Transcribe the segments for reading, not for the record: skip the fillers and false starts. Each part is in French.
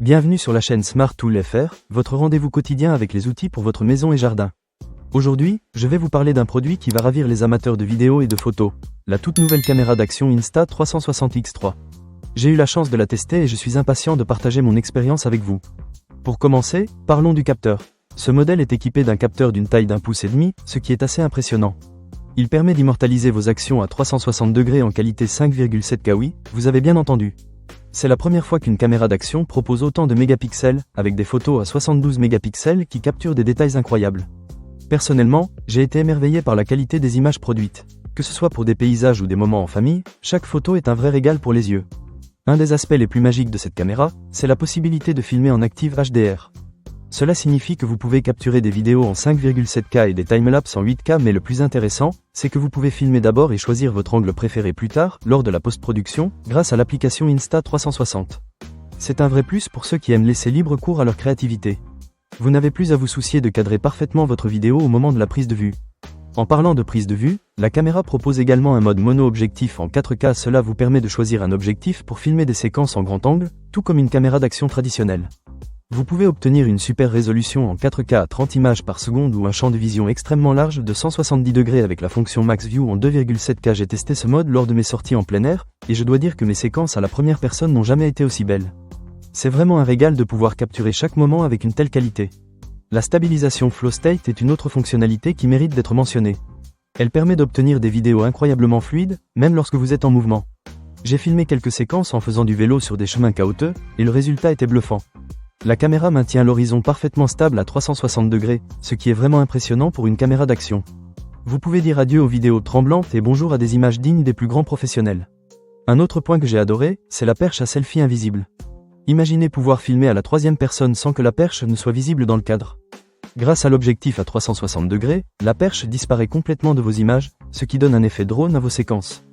Bienvenue sur la chaîne Smart Tool FR, votre rendez-vous quotidien avec les outils pour votre maison et jardin. Aujourd'hui, je vais vous parler d'un produit qui va ravir les amateurs de vidéos et de photos, la toute nouvelle caméra d'action Insta360X3. J'ai eu la chance de la tester et je suis impatient de partager mon expérience avec vous. Pour commencer, parlons du capteur. Ce modèle est équipé d'un capteur d'une taille d'1,5 pouce, ce qui est assez impressionnant. Il permet d'immortaliser vos actions à 360 degrés en qualité 5,7K. Oui, vous avez bien entendu. C'est la première fois qu'une caméra d'action propose autant de mégapixels, avec des photos à 72 mégapixels qui capturent des détails incroyables. Personnellement, j'ai été émerveillé par la qualité des images produites. Que ce soit pour des paysages ou des moments en famille, chaque photo est un vrai régal pour les yeux. Un des aspects les plus magiques de cette caméra, c'est la possibilité de filmer en Active HDR. Cela signifie que vous pouvez capturer des vidéos en 5,7K et des timelapses en 8K, mais le plus intéressant, c'est que vous pouvez filmer d'abord et choisir votre angle préféré plus tard, lors de la post-production, grâce à l'application Insta360. C'est un vrai plus pour ceux qui aiment laisser libre cours à leur créativité. Vous n'avez plus à vous soucier de cadrer parfaitement votre vidéo au moment de la prise de vue. En parlant de prise de vue, la caméra propose également un mode mono-objectif en 4K. Cela vous permet de choisir un objectif pour filmer des séquences en grand angle, tout comme une caméra d'action traditionnelle. Vous pouvez obtenir une super résolution en 4K à 30 images par seconde ou un champ de vision extrêmement large de 170 degrés avec la fonction Max View en 2,7K. J'ai testé ce mode lors de mes sorties en plein air, et je dois dire que mes séquences à la première personne n'ont jamais été aussi belles. C'est vraiment un régal de pouvoir capturer chaque moment avec une telle qualité. La stabilisation Flow State est une autre fonctionnalité qui mérite d'être mentionnée. Elle permet d'obtenir des vidéos incroyablement fluides, même lorsque vous êtes en mouvement. J'ai filmé quelques séquences en faisant du vélo sur des chemins chaotiques, et le résultat était bluffant. La caméra maintient l'horizon parfaitement stable à 360 degrés, ce qui est vraiment impressionnant pour une caméra d'action. Vous pouvez dire adieu aux vidéos tremblantes et bonjour à des images dignes des plus grands professionnels. Un autre point que j'ai adoré, c'est la perche à selfie invisible. Imaginez pouvoir filmer à la troisième personne sans que la perche ne soit visible dans le cadre. Grâce à l'objectif à 360 degrés, la perche disparaît complètement de vos images, ce qui donne un effet drone à vos séquences.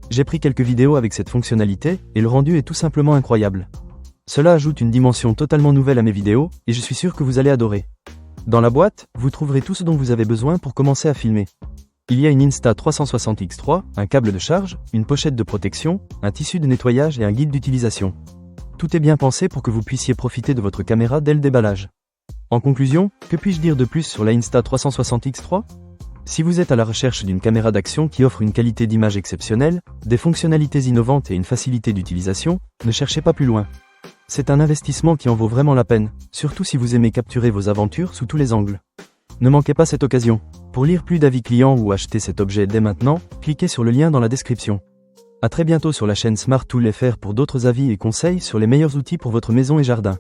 J'ai pris quelques vidéos avec cette fonctionnalité, et le rendu est tout simplement incroyable. Cela ajoute une dimension totalement nouvelle à mes vidéos, et je suis sûr que vous allez adorer. Dans la boîte, vous trouverez tout ce dont vous avez besoin pour commencer à filmer. Il y a une Insta360X3, un câble de charge, une pochette de protection, un tissu de nettoyage et un guide d'utilisation. Tout est bien pensé pour que vous puissiez profiter de votre caméra dès le déballage. En conclusion, que puis-je dire de plus sur la Insta360X3 ? Si vous êtes à la recherche d'une caméra d'action qui offre une qualité d'image exceptionnelle, des fonctionnalités innovantes et une facilité d'utilisation, ne cherchez pas plus loin. C'est un investissement qui en vaut vraiment la peine, surtout si vous aimez capturer vos aventures sous tous les angles. Ne manquez pas cette occasion. Pour lire plus d'avis clients ou acheter cet objet dès maintenant, cliquez sur le lien dans la description. À très bientôt sur la chaîne Smart Tool FR pour d'autres avis et conseils sur les meilleurs outils pour votre maison et jardin.